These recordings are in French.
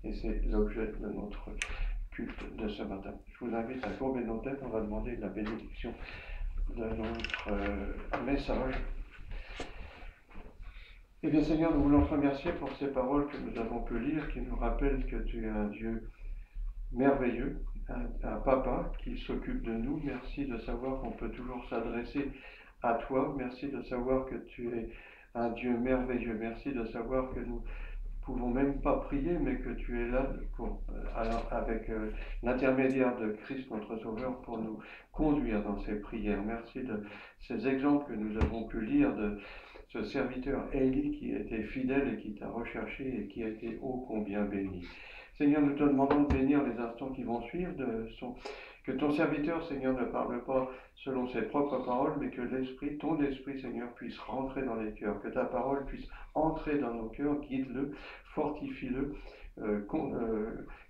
Et c'est l'objet de notre culte de ce matin. Je vous invite à courber nos têtes, on va demander la bénédiction de notre message. Eh bien Seigneur, nous voulons te remercier pour ces paroles que nous avons pu lire, qui nous rappellent que tu es un Dieu merveilleux, un papa qui s'occupe de nous. Merci de savoir qu'on peut toujours s'adresser à toi. Merci de savoir que tu es un Dieu merveilleux. Merci de savoir que nous pouvons même pas prier, mais que tu es là avec l'intermédiaire de Christ, notre Sauveur, pour nous conduire dans ces prières. Merci de ces exemples que nous avons pu lire de ce serviteur Élie qui était fidèle et qui t'a recherché et qui a été ô combien béni. Seigneur, nous te demandons de bénir les instants qui vont suivre, que ton serviteur, Seigneur, ne parle pas selon ses propres paroles, mais que l'Esprit, ton Esprit, Seigneur, puisse rentrer dans les cœurs, que ta parole puisse entrer dans nos cœurs, guide-le, fortifie-le,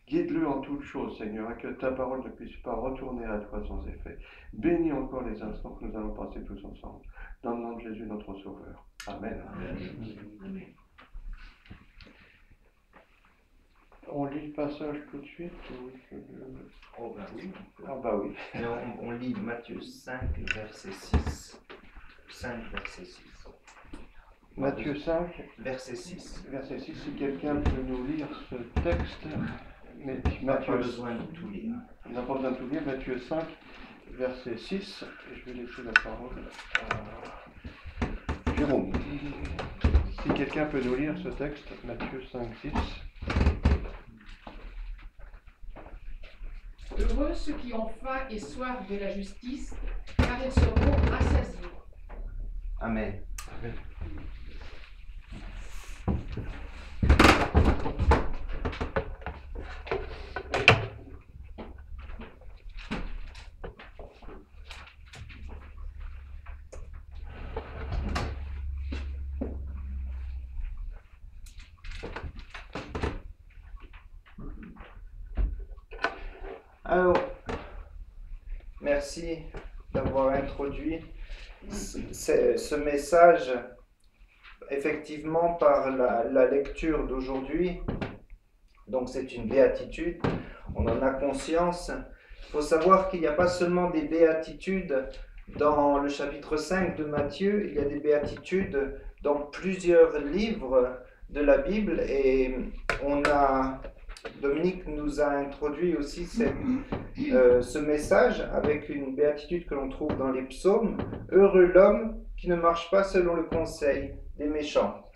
guide-le en toutes choses, Seigneur, et que ta parole ne puisse pas retourner à toi sans effet. Bénis encore les instants que nous allons passer tous ensemble. Dans le nom de Jésus, notre Sauveur. Amen. Amen. On lit le passage tout de suite Oh ben oui. Ah bah oui. Mais on lit Matthieu 5, verset 6. 5, verset 6. Matthieu 5, verset 6. Verset 6, si quelqu'un peut nous lire ce texte. Mais Matthieu, pas besoin de tout lire. On n'a pas besoin de tout lire. Matthieu 5, verset 6. Et je vais laisser la parole à Jérôme. Si quelqu'un peut nous lire ce texte, Matthieu 5, 6. Heureux ceux qui ont faim et soif de la justice, car ils seront rassasiés. Amen. Amen. Alors, merci d'avoir introduit ce message, effectivement, par la lecture d'aujourd'hui. Donc c'est une béatitude, on en a conscience. Il faut savoir qu'il n'y a pas seulement des béatitudes dans le chapitre 5 de Matthieu, il y a des béatitudes dans plusieurs livres de la Bible, et Dominique nous a introduit aussi ce message avec une béatitude que l'on trouve dans les psaumes. Heureux l'homme qui ne marche pas selon le conseil des méchants.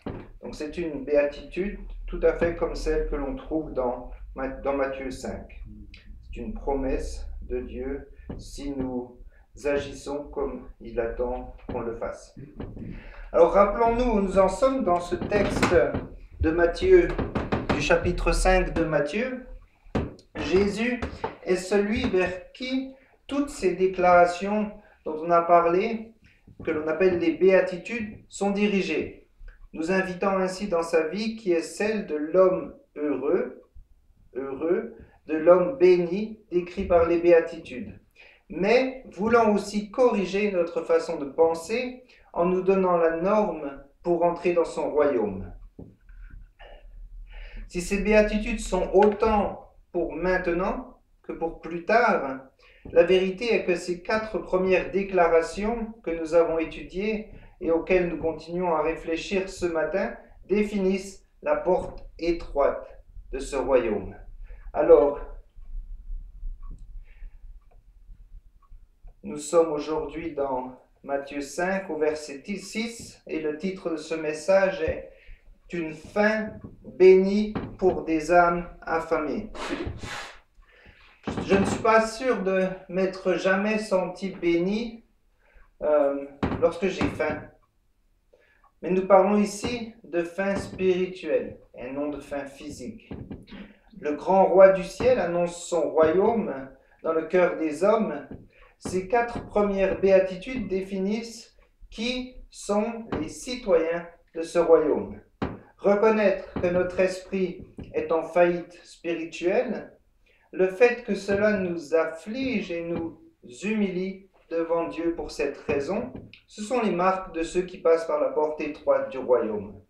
Donc c'est une béatitude tout à fait comme celle que l'on trouve dans Matthieu 5. C'est une promesse de Dieu si nous agissons comme il attend qu'on le fasse. Alors rappelons-nous où nous en sommes dans ce texte de Matthieu, du chapitre 5 de Matthieu. Jésus est celui vers qui toutes ces déclarations dont on a parlé, que l'on appelle les béatitudes, sont dirigées, nous invitant ainsi dans sa vie qui est celle de l'homme heureux, de l'homme béni, décrit par les béatitudes, mais voulant aussi corriger notre façon de penser en nous donnant la norme pour entrer dans son royaume. Si ces béatitudes sont autant pour maintenant que pour plus tard, la vérité est que ces 4 premières déclarations que nous avons étudiées et auxquelles nous continuons à réfléchir ce matin définissent la porte étroite de ce royaume. Alors, nous sommes aujourd'hui dans Matthieu 5 au verset 6 et le titre de ce message est « Une fin bénie pour des âmes affamées ». Je ne suis pas sûr de m'être jamais senti béni lorsque j'ai faim. Mais nous parlons ici de faim spirituelle et non de faim physique. Le grand roi du ciel annonce son royaume dans le cœur des hommes. Ces 4 premières béatitudes définissent qui sont les citoyens de ce royaume. Reconnaître que notre esprit est en faillite spirituelle, le fait que cela nous afflige et nous humilie devant Dieu pour cette raison, ce sont les marques de ceux qui passent par la porte étroite du royaume.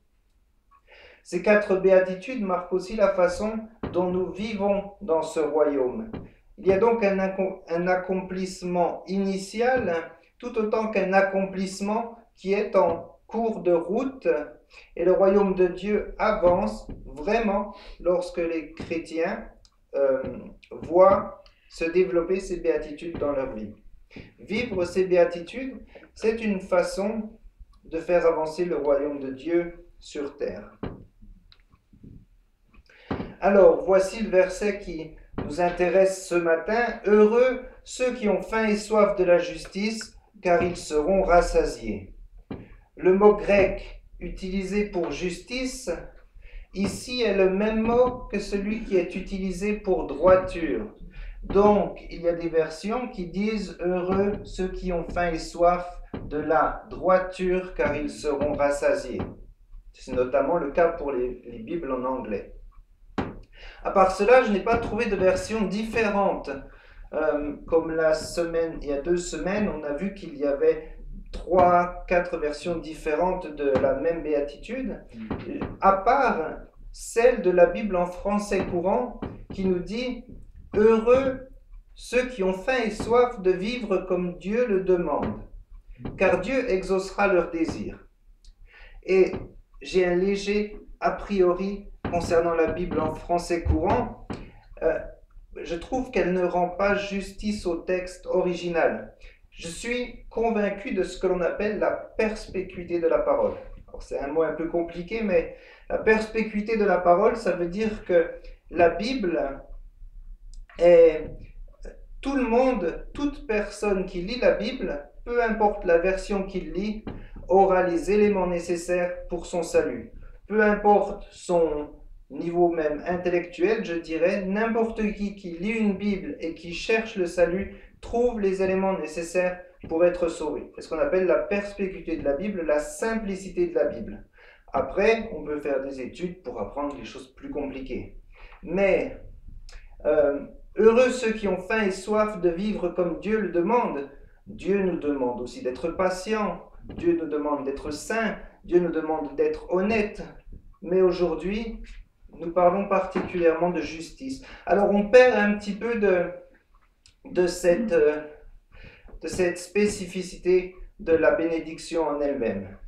Ces 4 béatitudes marquent aussi la façon dont nous vivons dans ce royaume. Il y a donc un accomplissement initial, tout autant qu'un accomplissement qui est en cours de route, et le royaume de Dieu avance vraiment lorsque les chrétiens voient se développer ces béatitudes dans leur vie. Vivre ces béatitudes, c'est une façon de faire avancer le royaume de Dieu sur terre. Alors, voici le verset qui nous intéresse ce matin. « Heureux ceux qui ont faim et soif de la justice, car ils seront rassasiés. » Le mot grec utilisé pour justice, ici est le même mot que celui qui est utilisé pour droiture. Donc, il y a des versions qui disent « Heureux ceux qui ont faim et soif de la droiture, car ils seront rassasiés. » C'est notamment le cas pour les Bibles en anglais. À part cela, je n'ai pas trouvé de version différente. Comme il y a 2 semaines, on a vu qu'il y avait 3-4 versions différentes de la même béatitude, à part celle de la Bible en français courant qui nous dit « Heureux ceux qui ont faim et soif de vivre comme Dieu le demande, car Dieu exaucera leurs désirs. » Et j'ai un léger a priori concernant la Bible en français courant. Je trouve qu'elle ne rend pas justice au texte original. Je suis convaincu de ce que l'on appelle la perspécuité de la parole. C'est un mot un peu compliqué, mais la perspécuité de la parole, ça veut dire que la Bible est... Tout le monde, toute personne qui lit la Bible, peu importe la version qu'il lit, aura les éléments nécessaires pour son salut. Peu importe son niveau même intellectuel, je dirais, n'importe qui lit une Bible et qui cherche le salut trouve les éléments nécessaires pour être sauvé. C'est ce qu'on appelle la perspécuité de la Bible, la simplicité de la Bible. Après, on peut faire des études pour apprendre les choses plus compliquées. Mais, heureux ceux qui ont faim et soif de vivre comme Dieu le demande. Dieu nous demande aussi d'être patient. Dieu nous demande d'être saint. Dieu nous demande d'être honnête. Mais aujourd'hui, nous parlons particulièrement de justice. Alors on perd un petit peu de cette spécificité de la bénédiction en elle-même.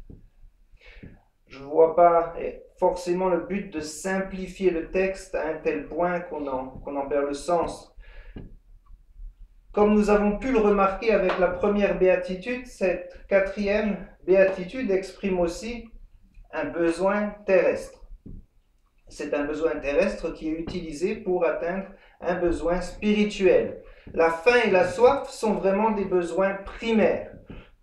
Je ne vois pas forcément le but de simplifier le texte à un tel point qu'on en perd le sens. Comme nous avons pu le remarquer avec la première béatitude, cette 4e béatitude exprime aussi un besoin terrestre. C'est un besoin terrestre qui est utilisé pour atteindre un besoin spirituel. La faim et la soif sont vraiment des besoins primaires.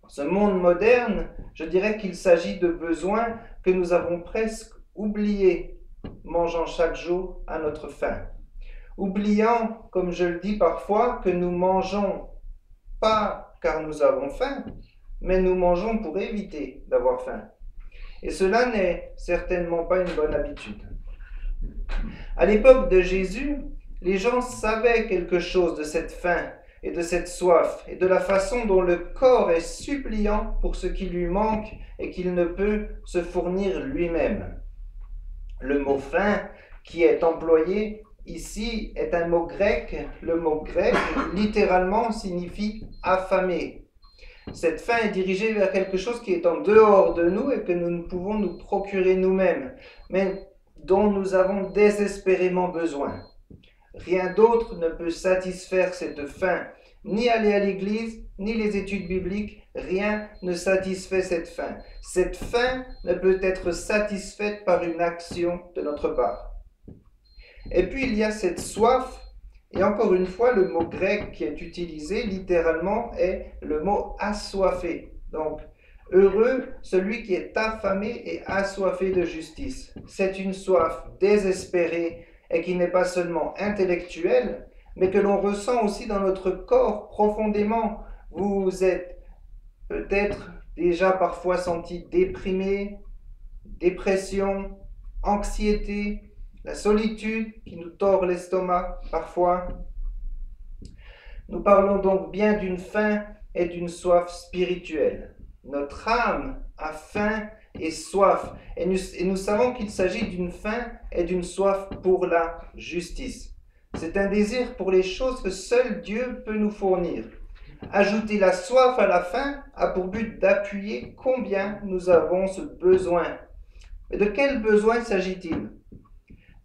Dans ce monde moderne, je dirais qu'il s'agit de besoins que nous avons presque oubliés, mangeant chaque jour à notre faim. Oubliant, comme je le dis parfois, que nous mangeons pas car nous avons faim, mais nous mangeons pour éviter d'avoir faim. Et cela n'est certainement pas une bonne habitude. À l'époque de Jésus, les gens savaient quelque chose de cette faim et de cette soif et de la façon dont le corps est suppliant pour ce qui lui manque et qu'il ne peut se fournir lui-même. Le mot faim qui est employé ici est un mot grec. Le mot grec littéralement signifie affamé. Cette faim est dirigée vers quelque chose qui est en dehors de nous et que nous ne pouvons nous procurer nous-mêmes, mais dont nous avons désespérément besoin. Rien d'autre ne peut satisfaire cette faim. Ni aller à l'église, ni les études bibliques, rien ne satisfait cette faim. Cette faim ne peut être satisfaite par une action de notre part. Et puis il y a cette soif, et encore une fois, le mot grec qui est utilisé littéralement est le mot assoiffé. Donc, heureux celui qui est affamé et assoiffé de justice. C'est une soif désespérée et qui n'est pas seulement intellectuelle, mais que l'on ressent aussi dans notre corps profondément. Vous êtes peut-être déjà parfois senti déprimé, dépression, anxiété, la solitude qui nous tord l'estomac parfois. Nous parlons donc bien d'une faim et d'une soif spirituelle. Notre âme a faim et soif. Et nous savons qu'il s'agit d'une faim et d'une soif pour la justice. C'est un désir pour les choses que seul Dieu peut nous fournir. Ajouter la soif à la faim a pour but d'appuyer combien nous avons ce besoin. Mais de quel besoin s'agit-il?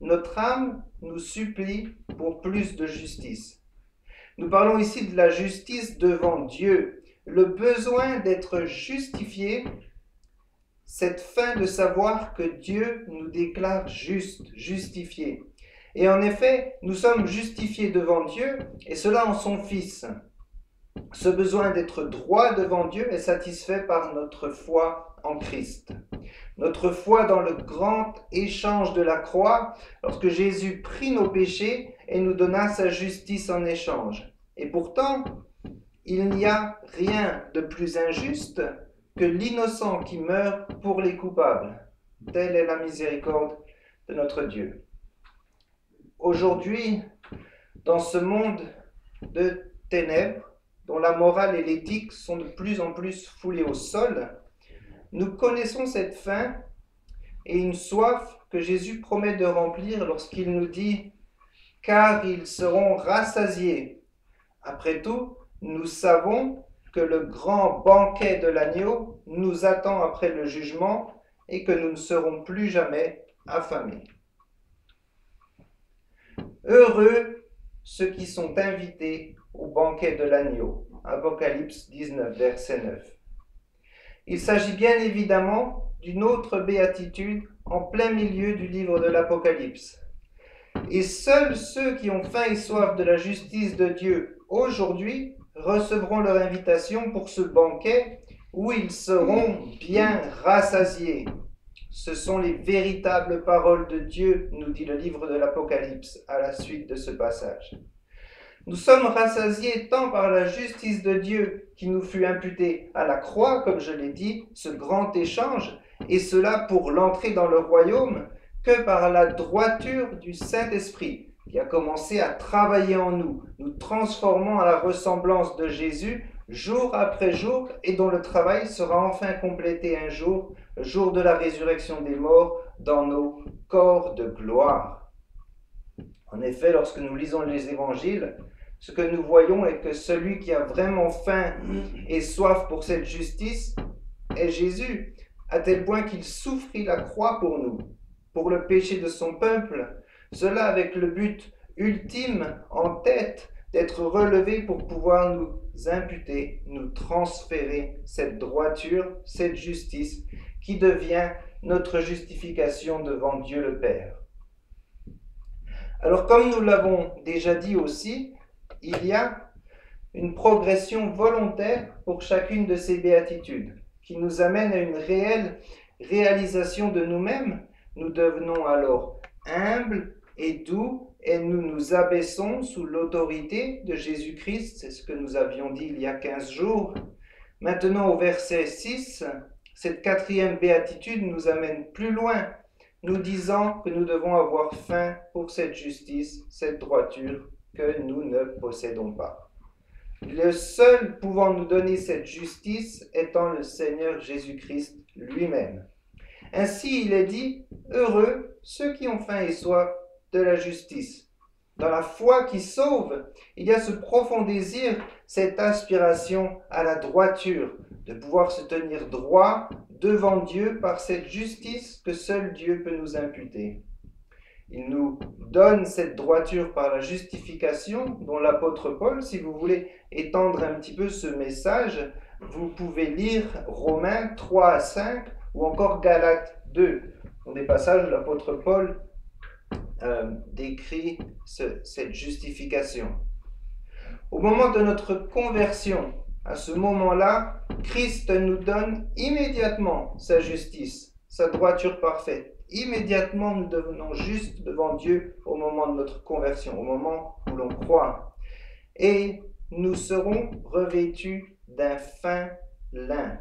Notre âme nous supplie pour plus de justice. Nous parlons ici de la justice devant Dieu, le besoin d'être justifié, cette faim de savoir que Dieu nous déclare justes, justifiés. Et en effet, nous sommes justifiés devant Dieu, et cela en son Fils. Ce besoin d'être droit devant Dieu est satisfait par notre foi en Christ. Notre foi dans le grand échange de la croix, lorsque Jésus prit nos péchés et nous donna sa justice en échange. Et pourtant, il n'y a rien de plus injuste que l'innocent qui meurt pour les coupables. Telle est la miséricorde de notre Dieu. Aujourd'hui, dans ce monde de ténèbres, dont la morale et l'éthique sont de plus en plus foulées au sol, nous connaissons cette faim et une soif que Jésus promet de remplir lorsqu'il nous dit « car ils seront rassasiés ». Après tout, nous savons que le grand banquet de l'agneau nous attend après le jugement et que nous ne serons plus jamais affamés. Heureux ceux qui sont invités au banquet de l'agneau. Apocalypse 19, verset 9. Il s'agit bien évidemment d'une autre béatitude en plein milieu du livre de l'Apocalypse. Et seuls ceux qui ont faim et soif de la justice de Dieu aujourd'hui recevront leur invitation pour ce banquet où ils seront bien rassasiés. Ce sont les véritables paroles de Dieu, nous dit le livre de l'Apocalypse à la suite de ce passage. Nous sommes rassasiés tant par la justice de Dieu qui nous fut imputée à la croix, comme je l'ai dit, ce grand échange, et cela pour l'entrée dans le royaume, que par la droiture du Saint-Esprit qui a commencé à travailler en nous, nous transformant à la ressemblance de Jésus jour après jour et dont le travail sera enfin complété un jour, le jour de la résurrection des morts, dans nos corps de gloire. En effet, lorsque nous lisons les évangiles, ce que nous voyons est que celui qui a vraiment faim et soif pour cette justice est Jésus, à tel point qu'il souffrit la croix pour nous, pour le péché de son peuple, cela avec le but ultime en tête d'être relevé pour pouvoir nous imputer, nous transférer cette droiture, cette justice qui devient notre justification devant Dieu le Père. Alors comme nous l'avons déjà dit aussi, il y a une progression volontaire pour chacune de ces béatitudes qui nous amène à une réelle réalisation de nous-mêmes. Nous devenons alors humbles et doux et nous nous abaissons sous l'autorité de Jésus-Christ. C'est ce que nous avions dit il y a 15 jours. Maintenant au verset 6, cette quatrième béatitude nous amène plus loin, nous disant que nous devons avoir faim pour cette justice, cette droiture que nous ne possédons pas. Le seul pouvant nous donner cette justice étant le Seigneur Jésus-Christ lui-même. Ainsi, il est dit, heureux ceux qui ont faim et soif de la justice. Dans la foi qui sauve, il y a ce profond désir, cette aspiration à la droiture, de pouvoir se tenir droit devant Dieu par cette justice que seul Dieu peut nous imputer. Il nous donne cette droiture par la justification dont l'apôtre Paul, si vous voulez étendre un petit peu ce message, vous pouvez lire Romains 3 à 5 ou encore Galates 2. Dans des passages où l'apôtre Paul décrit cette justification. Au moment de notre conversion, à ce moment-là, Christ nous donne immédiatement sa justice, sa droiture parfaite. Immédiatement, nous devenons justes devant Dieu au moment de notre conversion, au moment où l'on croit. Et nous serons revêtus d'un fin lin,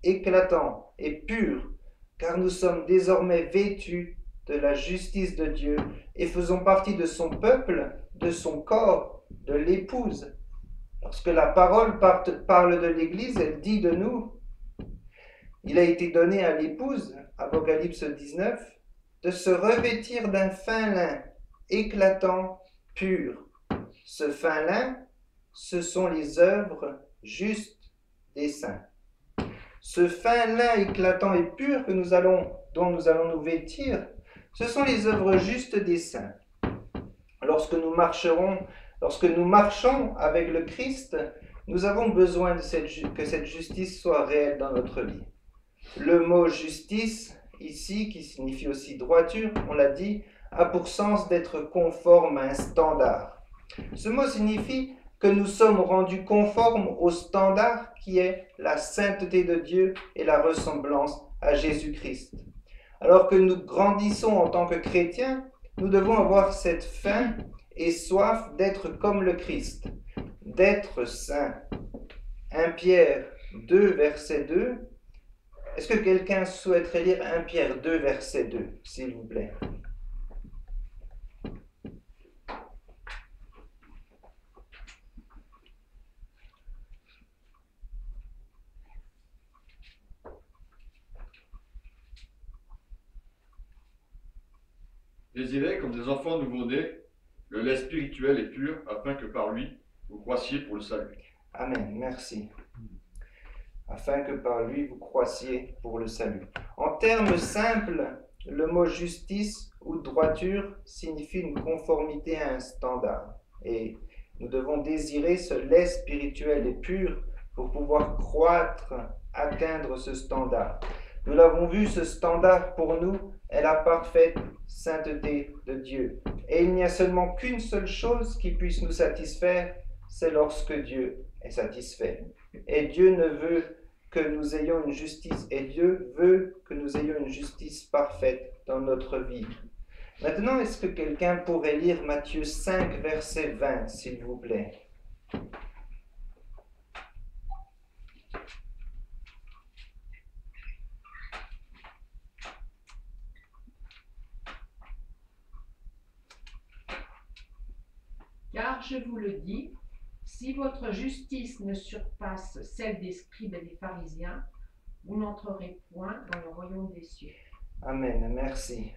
éclatant et pur, car nous sommes désormais vêtus de la justice de Dieu et faisons partie de son peuple, de son corps, de l'épouse. Lorsque la parole parle de l'Église, elle dit de nous Il a été donné à l'épouse, Apocalypse 19, de se revêtir d'un fin lin, éclatant, pur. Ce fin lin, ce sont les œuvres justes des saints. Ce fin lin éclatant et pur dont nous allons nous vêtir, ce sont les œuvres justes des saints. Lorsque nous marchons avec le Christ, nous avons besoin que cette justice soit réelle dans notre vie. Le mot justice, ici, qui signifie aussi droiture, on l'a dit, a pour sens d'être conforme à un standard. Ce mot signifie que nous sommes rendus conformes au standard qui est la sainteté de Dieu et la ressemblance à Jésus-Christ. Alors que nous grandissons en tant que chrétiens, nous devons avoir cette faim et soif d'être comme le Christ, d'être saint. 1 Pierre 2, verset 2. Est-ce que quelqu'un souhaiterait lire 1 Pierre 2, verset 2, s'il vous plaît? Désirez comme des enfants nouveau-nés le lait spirituel et pur, afin que par lui vous croissiez pour le salut. Amen, merci. Afin que par lui vous croissiez pour le salut. En termes simples, le mot justice ou droiture signifie une conformité à un standard. Et nous devons désirer ce lait spirituel et pur pour pouvoir croître, atteindre ce standard. Nous l'avons vu, ce standard pour nous est la parfaite sainteté de Dieu. Et il n'y a seulement qu'une seule chose qui puisse nous satisfaire, c'est lorsque Dieu est satisfait. Et Dieu ne veut que nous ayons une justice, et Dieu veut que nous ayons une justice parfaite dans notre vie. Maintenant, est-ce que quelqu'un pourrait lire Matthieu 5, verset 20, s'il vous plaît? Car je vous le dis, si votre justice ne surpasse celle des scribes et des pharisiens, vous n'entrerez point dans le royaume des cieux. Amen, merci.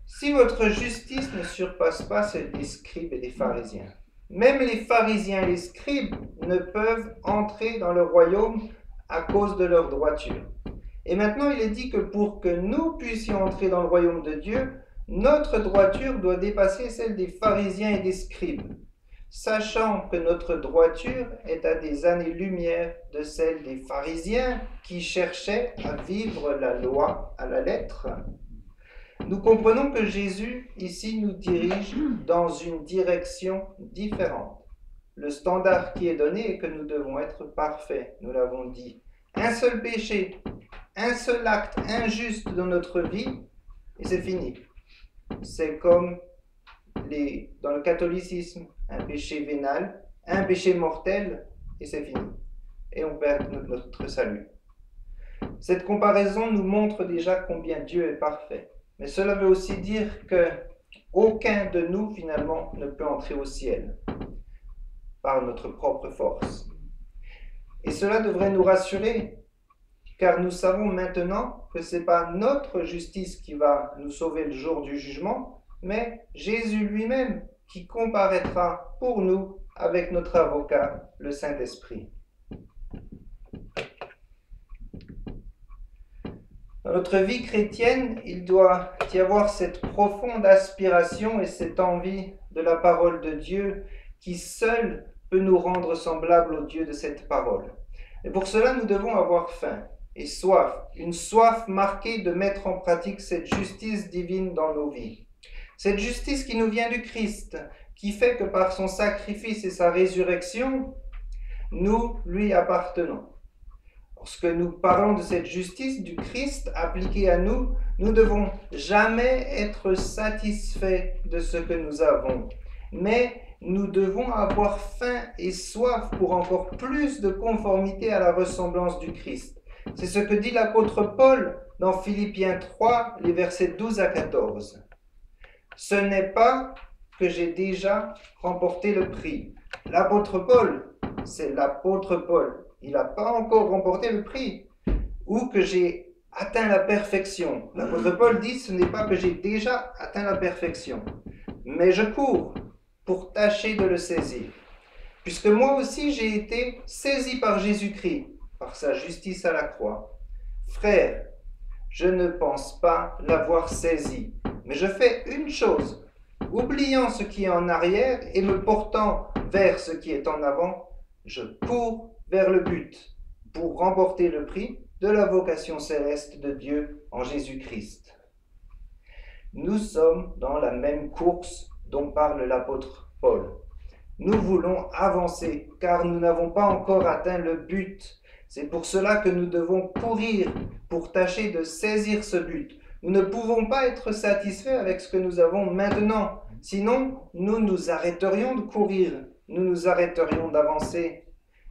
Si votre justice ne surpasse pas celle des scribes et des pharisiens, même les pharisiens et les scribes ne peuvent entrer dans le royaume à cause de leur droiture. Et maintenant, il est dit que pour que nous puissions entrer dans le royaume de Dieu, notre droiture doit dépasser celle des pharisiens et des scribes, sachant que notre droiture est à des années-lumière de celle des pharisiens qui cherchaient à vivre la loi à la lettre. Nous comprenons que Jésus, ici, nous dirige dans une direction différente. Le standard qui est donné est que nous devons être parfaits, nous l'avons dit. Un seul péché, un seul acte injuste dans notre vie, et c'est fini. C'est comme dans le catholicisme, un péché vénal, un péché mortel, et c'est fini. Et on perd notre salut. Cette comparaison nous montre déjà combien Dieu est parfait. Mais cela veut aussi dire que aucun de nous, finalement, ne peut entrer au ciel par notre propre force. Et cela devrait nous rassurer, car nous savons maintenant que ce n'est pas notre justice qui va nous sauver le jour du jugement, mais Jésus lui-même qui comparaîtra pour nous avec notre avocat, le Saint-Esprit. Dans notre vie chrétienne, il doit y avoir cette profonde aspiration et cette envie de la parole de Dieu qui seule peut nous rendre semblables au Dieu de cette parole. Et pour cela, nous devons avoir faim et soif, une soif marquée de mettre en pratique cette justice divine dans nos vies. Cette justice qui nous vient du Christ, qui fait que par son sacrifice et sa résurrection, nous lui appartenons. Lorsque nous parlons de cette justice du Christ appliquée à nous, nous ne devons jamais être satisfaits de ce que nous avons, mais nous devons avoir faim et soif pour encore plus de conformité à la ressemblance du Christ. C'est ce que dit l'apôtre Paul dans Philippiens 3, les versets 12 à 14. Ce n'est pas que j'ai déjà remporté le prix. L'apôtre Paul, c'est l'apôtre Paul. Il n'a pas encore remporté le prix. ou que j'ai atteint la perfection. L'apôtre Paul dit, ce n'est pas que j'ai déjà atteint la perfection, mais je cours pour tâcher de le saisir. Puisque moi aussi j'ai été saisi par Jésus-Christ, par sa justice à la croix. Frère, je ne pense pas l'avoir saisi, mais je fais une chose, oubliant ce qui est en arrière et me portant vers ce qui est en avant, je cours vers le but pour remporter le prix de la vocation céleste de Dieu en Jésus-Christ. Nous sommes dans la même course dont parle l'apôtre Paul. Nous voulons avancer car nous n'avons pas encore atteint le but. C'est pour cela que nous devons courir pour tâcher de saisir ce but. Nous ne pouvons pas être satisfaits avec ce que nous avons maintenant. Sinon, nous nous arrêterions de courir, nous nous arrêterions d'avancer.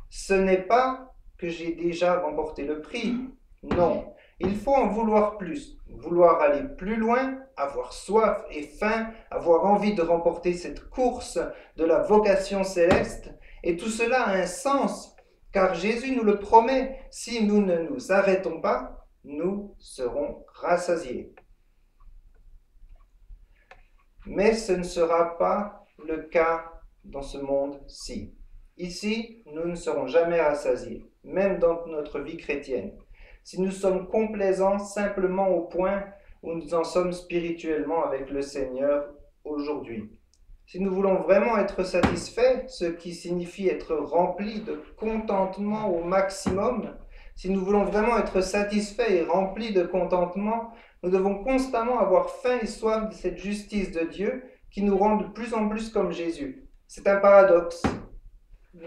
Ce n'est pas que j'ai déjà remporté le prix. Non, il faut en vouloir plus, vouloir aller plus loin, avoir soif et faim, avoir envie de remporter cette course de la vocation céleste. Et tout cela a un sens, car Jésus nous le promet, si nous ne nous arrêtons pas, nous serons rassasiés. Mais ce ne sera pas le cas dans ce monde-ci. Ici, nous ne serons jamais rassasiés, même dans notre vie chrétienne, si nous sommes complaisants simplement au point où nous en sommes spirituellement avec le Seigneur aujourd'hui. Si nous voulons vraiment être satisfaits, ce qui signifie être remplis de contentement au maximum, si nous voulons vraiment être satisfaits et remplis de contentement, nous devons constamment avoir faim et soif de cette justice de Dieu qui nous rend de plus en plus comme Jésus. C'est un paradoxe.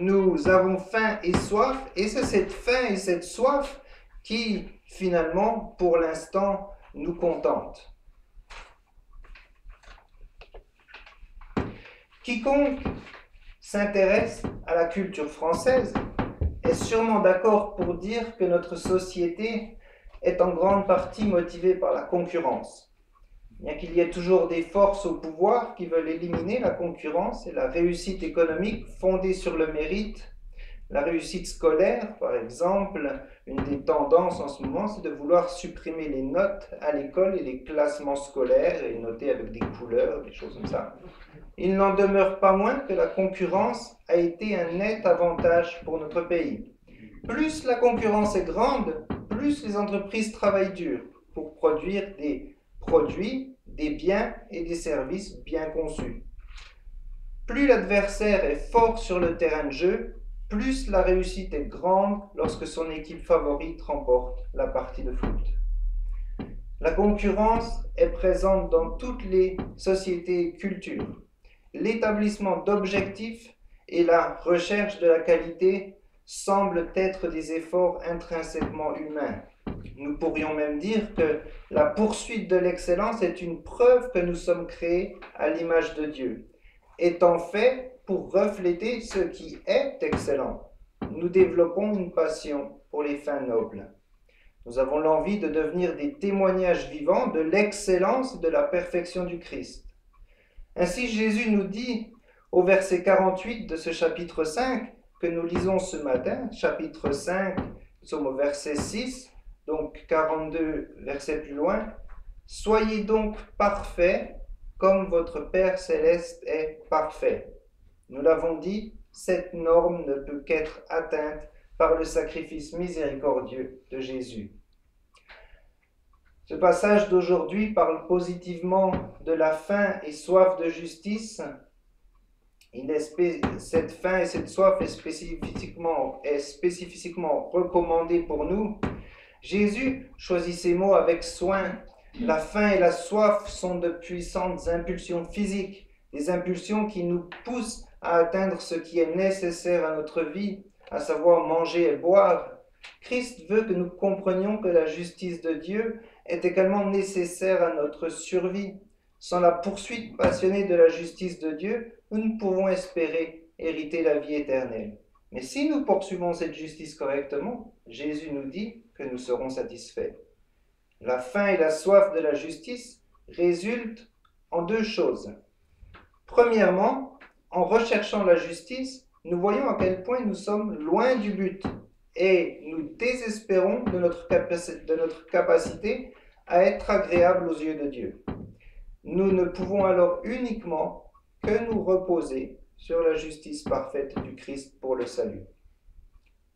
Nous avons faim et soif, et c'est cette faim et cette soif qui, finalement, pour l'instant, nous contente. Quiconque s'intéresse à la culture française est sûrement d'accord pour dire que notre société est en grande partie motivée par la concurrence. Bien qu'il y ait toujours des forces au pouvoir qui veulent éliminer la concurrence et la réussite économique fondée sur le mérite, la réussite scolaire, par exemple, une des tendances en ce moment, c'est de vouloir supprimer les notes à l'école et les classements scolaires et noter avec des couleurs, des choses comme ça. Il n'en demeure pas moins que la concurrence a été un net avantage pour notre pays. Plus la concurrence est grande, plus les entreprises travaillent dur pour produire des produits, des biens et des services bien conçus. Plus l'adversaire est fort sur le terrain de jeu, plus la réussite est grande lorsque son équipe favorite remporte la partie de foot. La concurrence est présente dans toutes les sociétés et cultures. L'établissement d'objectifs et la recherche de la qualité semblent être des efforts intrinsèquement humains. Nous pourrions même dire que la poursuite de l'excellence est une preuve que nous sommes créés à l'image de Dieu, étant faits pour refléter ce qui est excellent. Nous développons une passion pour les fins nobles. Nous avons l'envie de devenir des témoignages vivants de l'excellence et de la perfection du Christ. Ainsi, Jésus nous dit au verset 48 de ce chapitre 5 que nous lisons ce matin, chapitre 5, nous sommes au verset 6, donc 42 versets plus loin, « Soyez donc parfaits comme votre Père céleste est parfait. » Nous l'avons dit, cette norme ne peut qu'être atteinte par le sacrifice miséricordieux de Jésus. Ce passage d'aujourd'hui parle positivement de la faim et soif de justice. Cette faim et cette soif est spécifiquement recommandée pour nous. Jésus choisit ces mots avec soin. La faim et la soif sont de puissantes impulsions physiques, des impulsions qui nous poussent à atteindre ce qui est nécessaire à notre vie, à savoir manger et boire. Christ veut que nous comprenions que la justice de Dieu est également nécessaire à notre survie. Sans la poursuite passionnée de la justice de Dieu, nous ne pouvons espérer hériter la vie éternelle. Mais si nous poursuivons cette justice correctement, Jésus nous dit que nous serons satisfaits. La faim et la soif de la justice résultent en deux choses. Premièrement, en recherchant la justice, nous voyons à quel point nous sommes loin du but et nous désespérons de notre capacité à être agréables aux yeux de Dieu. Nous ne pouvons alors uniquement que nous reposer sur la justice parfaite du Christ pour le salut.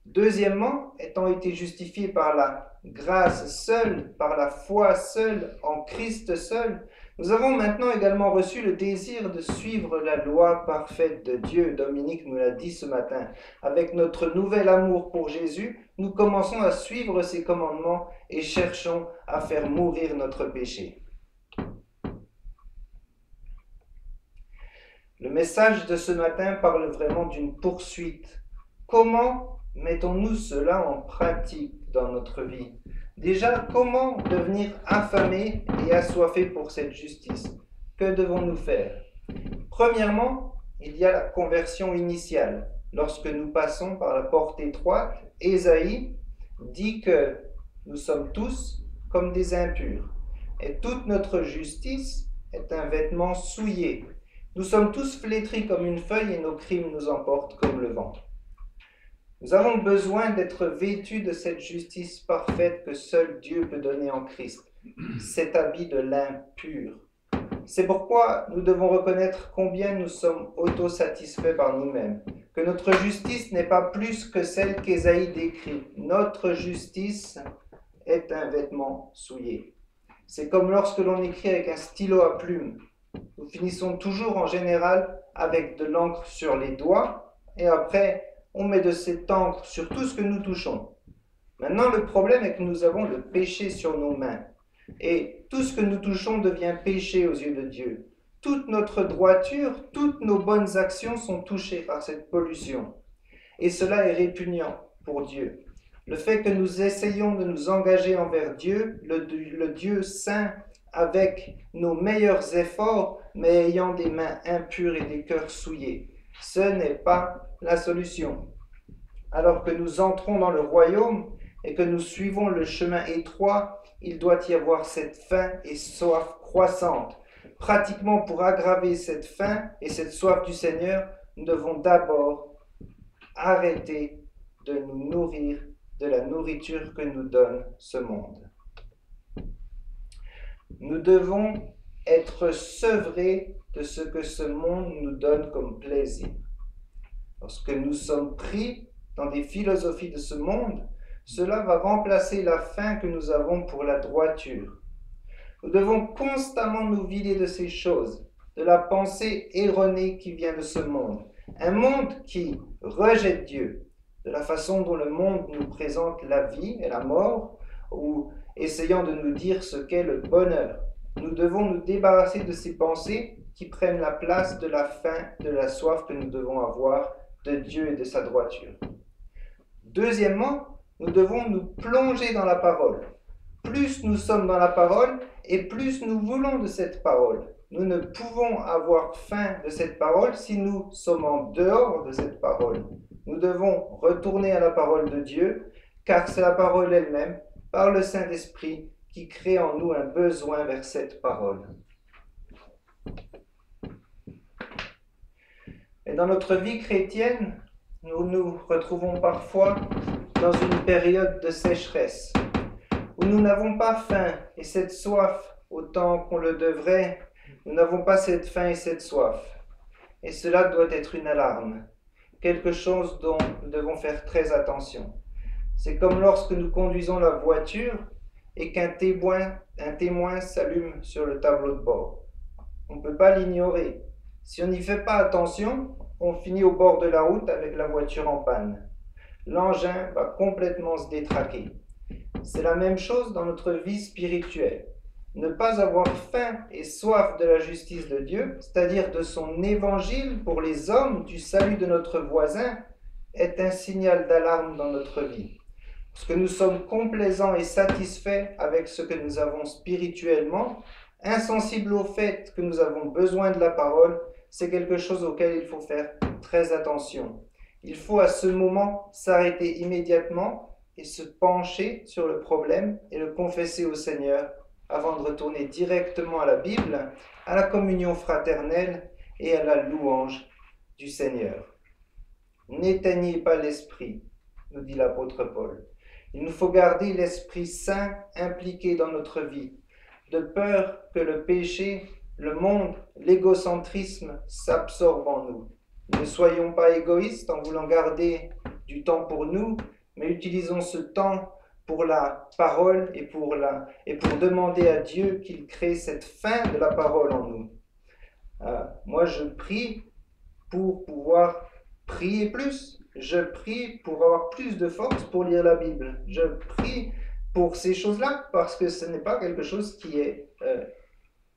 Deuxièmement, étant été justifiés par la grâce seule, par la foi seule, en Christ seul, nous avons maintenant également reçu le désir de suivre la loi parfaite de Dieu. Dominique nous l'a dit ce matin. Avec notre nouvel amour pour Jésus, nous commençons à suivre ses commandements et cherchons à faire mourir notre péché. Le message de ce matin parle vraiment d'une poursuite. Comment mettons-nous cela en pratique dans notre vie? Déjà, comment devenir affamés et assoiffés pour cette justice? Que devons-nous faire? Premièrement, il y a la conversion initiale. Lorsque nous passons par la porte étroite, Ésaïe dit que nous sommes tous comme des impurs et toute notre justice est un vêtement souillé. Nous sommes tous flétris comme une feuille et nos crimes nous emportent comme le vent. Nous avons besoin d'être vêtus de cette justice parfaite que seul Dieu peut donner en Christ, cet habit de l'impur. C'est pourquoi nous devons reconnaître combien nous sommes autosatisfaits par nous-mêmes, que notre justice n'est pas plus que celle qu'Ésaïe décrit. Notre justice est un vêtement souillé. C'est comme lorsque l'on écrit avec un stylo à plume. Nous finissons toujours en général avec de l'encre sur les doigts et après on met de cette encre sur tout ce que nous touchons. Maintenant, le problème est que nous avons le péché sur nos mains. Et tout ce que nous touchons devient péché aux yeux de Dieu. Toute notre droiture, toutes nos bonnes actions sont touchées par cette pollution. Et cela est répugnant pour Dieu. Le fait que nous essayons de nous engager envers Dieu, le Dieu saint, avec nos meilleurs efforts, mais ayant des mains impures et des cœurs souillés, ce n'est pas la solution. Alors que nous entrons dans le royaume et que nous suivons le chemin étroit, il doit y avoir cette faim et soif croissante. Pratiquement pour aggraver cette faim et cette soif du Seigneur, nous devons d'abord arrêter de nous nourrir de la nourriture que nous donne ce monde. Nous devons être sevrés de ce que ce monde nous donne comme plaisir. Lorsque nous sommes pris dans des philosophies de ce monde, cela va remplacer la faim que nous avons pour la droiture. Nous devons constamment nous vider de ces choses, de la pensée erronée qui vient de ce monde. Un monde qui rejette Dieu, de la façon dont le monde nous présente la vie et la mort, ou essayant de nous dire ce qu'est le bonheur. Nous devons nous débarrasser de ces pensées qui prennent la place de la faim, de la soif que nous devons avoir de Dieu et de sa droiture. Deuxièmement, nous devons nous plonger dans la parole. Plus nous sommes dans la parole et plus nous voulons de cette parole. Nous ne pouvons avoir faim de cette parole si nous sommes en dehors de cette parole. Nous devons retourner à la parole de Dieu, car c'est la parole elle-même, par le Saint-Esprit, qui crée en nous un besoin vers cette parole. Et dans notre vie chrétienne, nous nous retrouvons parfois dans une période de sécheresse, où nous n'avons pas faim et cette soif autant qu'on le devrait. Nous n'avons pas cette faim et cette soif. Et cela doit être une alarme, quelque chose dont nous devons faire très attention. C'est comme lorsque nous conduisons la voiture et qu'un témoin s'allume sur le tableau de bord. On ne peut pas l'ignorer. Si on n'y fait pas attention, on finit au bord de la route avec la voiture en panne. L'engin va complètement se détraquer. C'est la même chose dans notre vie spirituelle. Ne pas avoir faim et soif de la justice de Dieu, c'est-à-dire de son évangile pour les hommes, du salut de notre voisin, est un signal d'alarme dans notre vie. Parce que nous sommes complaisants et satisfaits avec ce que nous avons spirituellement, insensibles au fait que nous avons besoin de la parole, c'est quelque chose auquel il faut faire très attention. Il faut à ce moment s'arrêter immédiatement et se pencher sur le problème et le confesser au Seigneur avant de retourner directement à la Bible, à la communion fraternelle et à la louange du Seigneur. N'éteignez pas l'esprit, nous dit l'apôtre Paul. Il nous faut garder l'Esprit Saint impliqué dans notre vie, de peur que le péché, le monde, l'égocentrisme s'absorbent en nous. Ne soyons pas égoïstes en voulant garder du temps pour nous, mais utilisons ce temps pour la parole et pour demander à Dieu qu'il crée cette faim de la parole en nous. Moi, je prie pour pouvoir prier plus. Je prie pour avoir plus de force pour lire la Bible. Je prie pour ces choses-là parce que ce n'est pas quelque chose qui est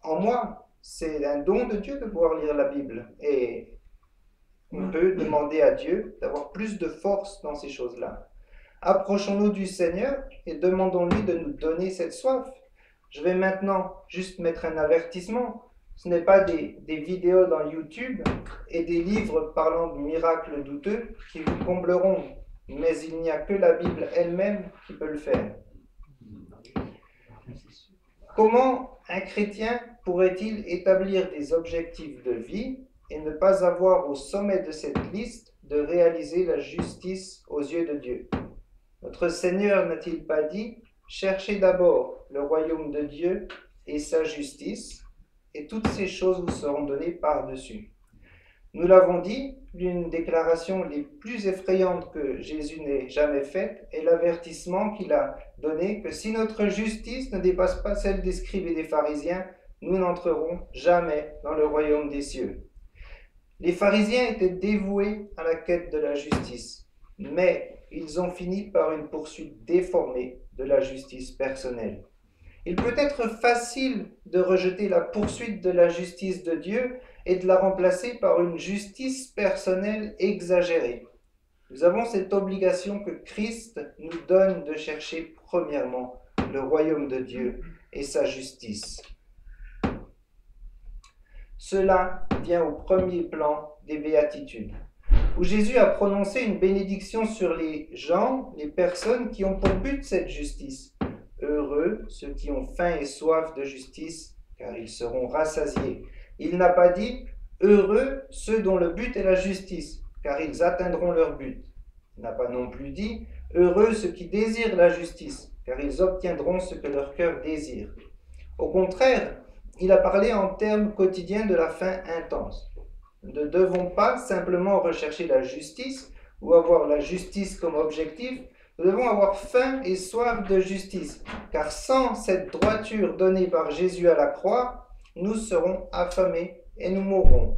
en moi. C'est un don de Dieu de pouvoir lire la Bible. Et on peut demander à Dieu d'avoir plus de force dans ces choses-là. Approchons-nous du Seigneur et demandons-lui de nous donner cette soif. Je vais maintenant juste mettre un avertissement. Ce n'est pas des vidéos dans YouTube et des livres parlant de miracles douteux qui vous combleront, mais il n'y a que la Bible elle-même qui peut le faire. Comment un chrétien pourrait-il établir des objectifs de vie et ne pas avoir au sommet de cette liste de réaliser la justice aux yeux de Dieu? Notre Seigneur n'a-t-il pas dit « Cherchez d'abord le royaume de Dieu et sa justice, et toutes ces choses vous seront données par-dessus. » Nous l'avons dit, l'une des déclarations les plus effrayantes que Jésus n'ait jamais faites est l'avertissement qu'il a donné que si notre justice ne dépasse pas celle des scribes et des pharisiens, nous n'entrerons jamais dans le royaume des cieux. Les pharisiens étaient dévoués à la quête de la justice, mais ils ont fini par une poursuite déformée de la justice personnelle. Il peut être facile de rejeter la poursuite de la justice de Dieu et de la remplacer par une justice personnelle exagérée. Nous avons cette obligation que Christ nous donne de chercher premièrement le royaume de Dieu et sa justice. Cela vient au premier plan des béatitudes, où Jésus a prononcé une bénédiction sur les gens, les personnes qui ont pour but cette justice. Heureux ceux qui ont faim et soif de justice, car ils seront rassasiés. Il n'a pas dit « Heureux ceux dont le but est la justice, car ils atteindront leur but ». Il n'a pas non plus dit « Heureux ceux qui désirent la justice, car ils obtiendront ce que leur cœur désire ». Au contraire, il a parlé en termes quotidiens de la faim intense. Nous ne devons pas simplement rechercher la justice ou avoir la justice comme objectif. Nous devons avoir faim et soif de justice, car sans cette droiture donnée par Jésus à la croix, nous serons affamés et nous mourrons.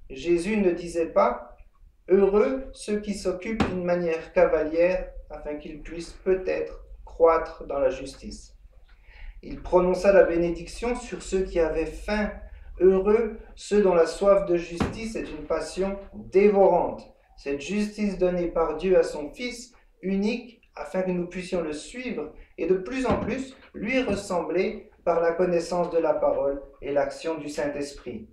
Jésus ne disait pas « Heureux ceux qui s'occupent d'une manière cavalière afin qu'ils puissent peut-être croître dans la justice ». Il prononça la bénédiction sur ceux qui avaient faim. Heureux ceux dont la soif de justice est une passion dévorante. Cette justice donnée par Dieu à son Fils unique afin que nous puissions le suivre et de plus en plus lui ressembler par la connaissance de la parole et l'action du Saint-Esprit,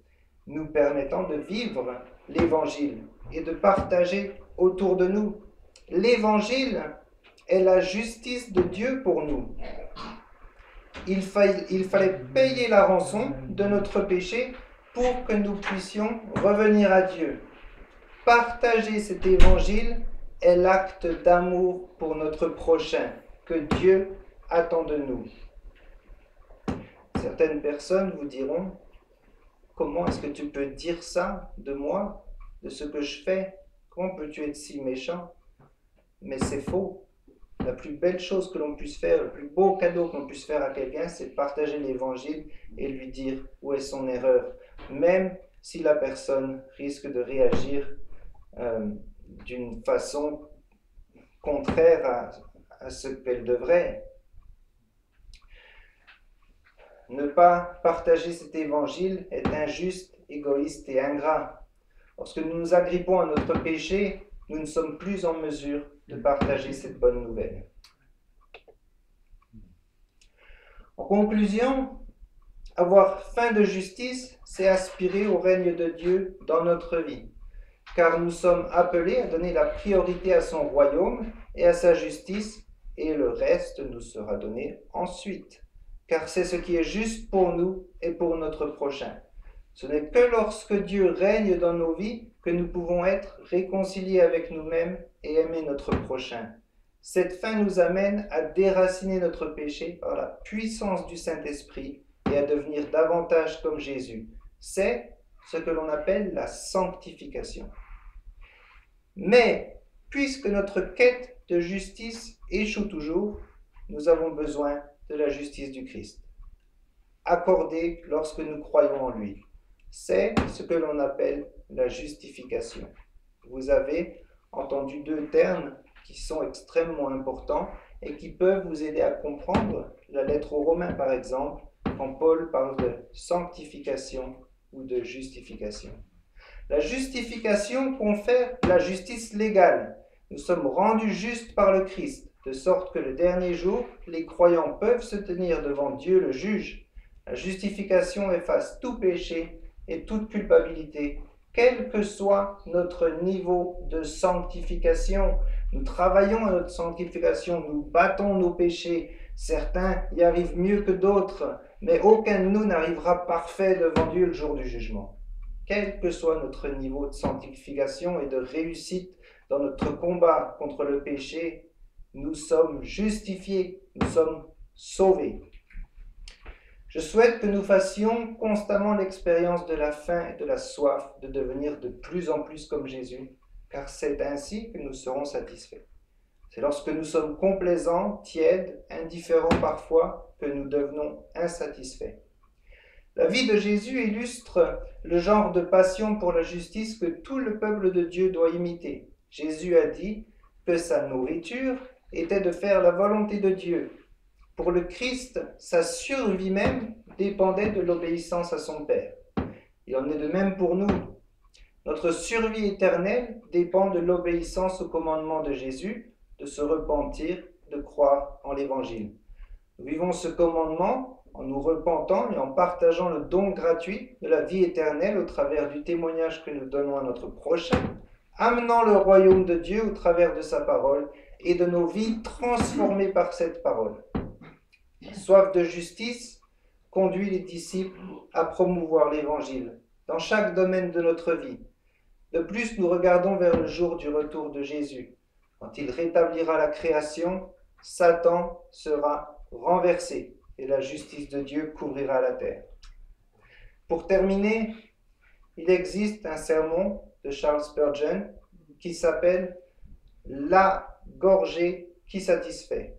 nous permettant de vivre l'Évangile et de partager autour de nous. L'Évangile est la justice de Dieu pour nous. Il fallait payer la rançon de notre péché pour que nous puissions revenir à Dieu. Partager cet Évangile est l'acte d'amour pour notre prochain que Dieu attend de nous. Certaines personnes vous diront « Comment est-ce que tu peux dire ça de moi, de ce que je fais? Comment peux-tu être si méchant ?» Mais c'est faux. La plus belle chose que l'on puisse faire, le plus beau cadeau qu'on puisse faire à quelqu'un, c'est de partager l'Évangile et lui dire où est son erreur, même si la personne risque de réagir d'une façon contraire à ce qu'elle devrait. Ne pas partager cet évangile est injuste, égoïste et ingrat. Lorsque nous nous agrippons à notre péché, nous ne sommes plus en mesure de partager cette bonne nouvelle. En conclusion, avoir faim de justice, c'est aspirer au règne de Dieu dans notre vie, car nous sommes appelés à donner la priorité à son royaume et à sa justice, et le reste nous sera donné ensuite, car c'est ce qui est juste pour nous et pour notre prochain. Ce n'est que lorsque Dieu règne dans nos vies que nous pouvons être réconciliés avec nous-mêmes et aimer notre prochain. Cette fin nous amène à déraciner notre péché par la puissance du Saint-Esprit et à devenir davantage comme Jésus. C'est ce que l'on appelle la sanctification. Mais, puisque notre quête de justice échoue toujours, nous avons besoin de la justice du Christ, accordée lorsque nous croyons en lui. C'est ce que l'on appelle la justification. Vous avez entendu deux termes qui sont extrêmement importants et qui peuvent vous aider à comprendre la lettre aux Romains, par exemple, quand Paul parle de sanctification ou de justification. La justification confère la justice légale. Nous sommes rendus justes par le Christ, de sorte que le dernier jour, les croyants peuvent se tenir devant Dieu le juge. La justification efface tout péché et toute culpabilité, quel que soit notre niveau de sanctification. Nous travaillons à notre sanctification, nous battons nos péchés. Certains y arrivent mieux que d'autres, mais aucun de nous n'arrivera parfait devant Dieu le jour du jugement. Quel que soit notre niveau de sanctification et de réussite dans notre combat contre le péché, nous sommes justifiés, nous sommes sauvés. Je souhaite que nous fassions constamment l'expérience de la faim et de la soif, de devenir de plus en plus comme Jésus, car c'est ainsi que nous serons satisfaits. C'est lorsque nous sommes complaisants, tièdes, indifférents parfois, que nous devenons insatisfaits. La vie de Jésus illustre le genre de passion pour la justice que tout le peuple de Dieu doit imiter. Jésus a dit que sa nourriture était de faire la volonté de Dieu. Pour le Christ, sa survie même dépendait de l'obéissance à son Père. Il en est de même pour nous. Notre survie éternelle dépend de l'obéissance au commandement de Jésus, de se repentir, de croire en l'Évangile. Nous vivons ce commandement en nous repentant et en partageant le don gratuit de la vie éternelle au travers du témoignage que nous donnons à notre prochain, amenant le royaume de Dieu au travers de sa parole et de nos vies transformées par cette parole. La soif de justice conduit les disciples à promouvoir l'Évangile dans chaque domaine de notre vie. De plus, nous regardons vers le jour du retour de Jésus. Quand il rétablira la création, Satan sera renversé et la justice de Dieu couvrira la terre. Pour terminer, il existe un sermon de Charles Spurgeon qui s'appelle « La gorgée qui satisfait ».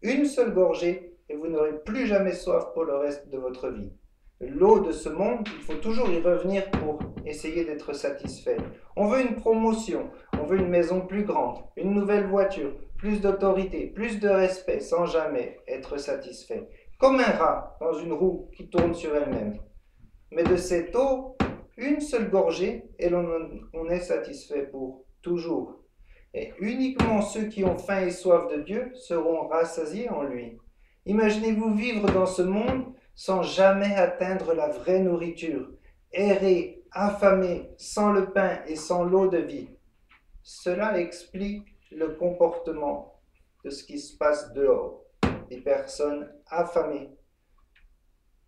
Une seule gorgée et vous n'aurez plus jamais soif pour le reste de votre vie. L'eau de ce monde, il faut toujours y revenir pour essayer d'être satisfait. On veut une promotion, on veut une maison plus grande, une nouvelle voiture, plus d'autorité, plus de respect, sans jamais être satisfait. Comme un rat dans une roue qui tourne sur elle-même. Mais de cette eau, une seule gorgée, et on est satisfait pour toujours. Et uniquement ceux qui ont faim et soif de Dieu seront rassasiés en lui. Imaginez-vous vivre dans ce monde sans jamais atteindre la vraie nourriture, errer, affamé, sans le pain et sans l'eau de vie. Cela explique le comportement de ce qui se passe dehors, des personnes affamées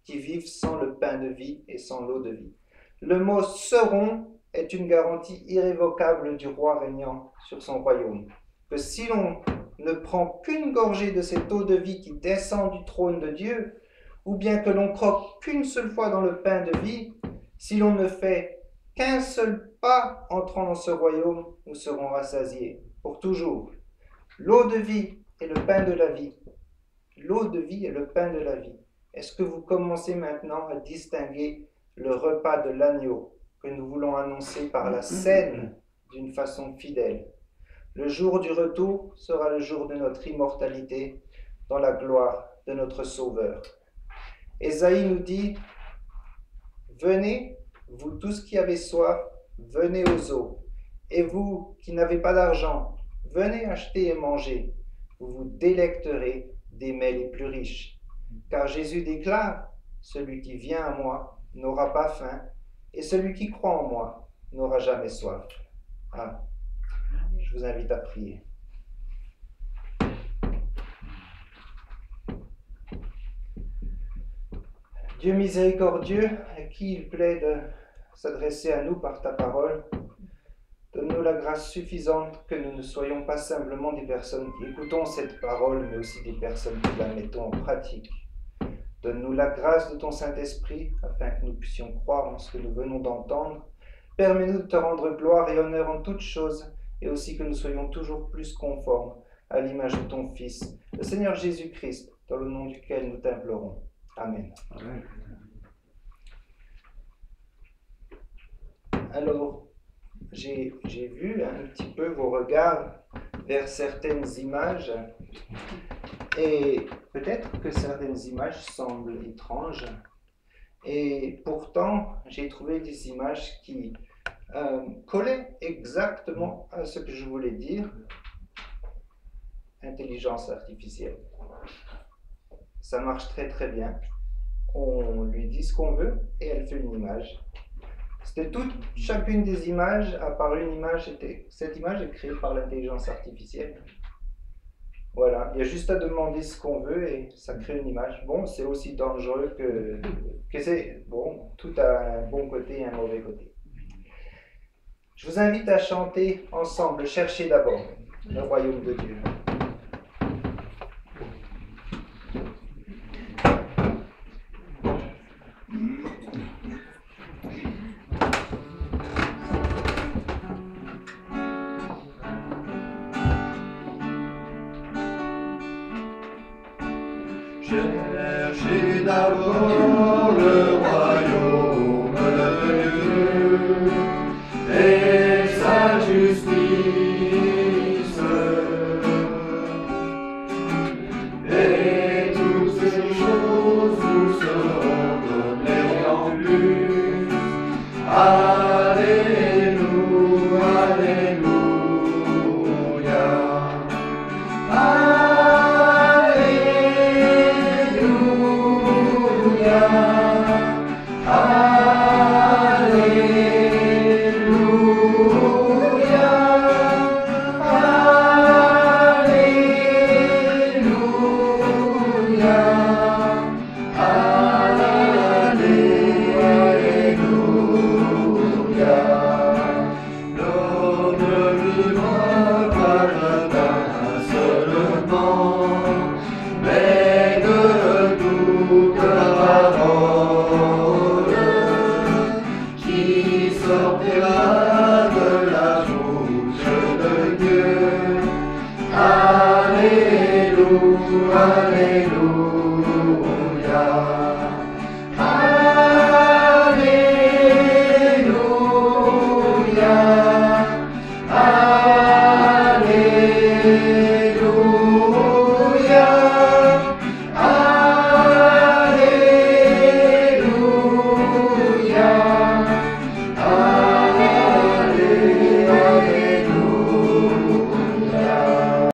qui vivent sans le pain de vie et sans l'eau de vie. Le mot « seront » est une garantie irrévocable du roi régnant sur son royaume, que si l'on ne prend qu'une gorgée de cette eau de vie qui descend du trône de Dieu, ou bien que l'on croque qu'une seule fois dans le pain de vie, si l'on ne fait qu'un seul pas entrant dans ce royaume, nous serons rassasiés pour toujours. L'eau de vie est le pain de la vie. L'eau de vie est le pain de la vie. Est-ce que vous commencez maintenant à distinguer le repas de l'agneau que nous voulons annoncer par la scène d'une façon fidèle? Le jour du retour sera le jour de notre immortalité dans la gloire de notre Sauveur. Ésaïe nous dit « Venez, vous tous qui avez soif, venez aux eaux. Et vous qui n'avez pas d'argent, venez acheter et manger. Vous vous délecterez des mets les plus riches. Car Jésus déclare « Celui qui vient à moi n'aura pas faim, et celui qui croit en moi n'aura jamais soif. » Ah, je vous invite à prier. Dieu miséricordieux, à qui il plaît de s'adresser à nous par ta parole, donne-nous la grâce suffisante que nous ne soyons pas simplement des personnes qui écoutons cette parole, mais aussi des personnes qui la mettons en pratique. Donne-nous la grâce de ton Saint-Esprit, afin que nous puissions croire en ce que nous venons d'entendre. Permets-nous de te rendre gloire et honneur en toutes choses, et aussi que nous soyons toujours plus conformes à l'image de ton Fils, le Seigneur Jésus-Christ, dans le nom duquel nous t'implorons. Amen. Amen. Alors, j'ai vu un petit peu vos regards vers certaines images, et peut-être que certaines images semblent étranges, et pourtant, j'ai trouvé des images qui collaient exactement à ce que je voulais dire. Intelligence artificielle. Ça marche très très bien. On lui dit ce qu'on veut et elle fait une image. C'était chacune des images, à part une image, cette image est créée par l'intelligence artificielle. Voilà, il y a juste à demander ce qu'on veut et ça crée une image. Bon, c'est aussi dangereux que c'est... Bon, tout a un bon côté et un mauvais côté. Je vous invite à chanter ensemble, cherchez d'abord le royaume de Dieu. Cherchez d'abord le royaume de Dieu et sa justice, et toutes ces choses vous seront données en plus. Alléluia, Alléluia. Alléluia.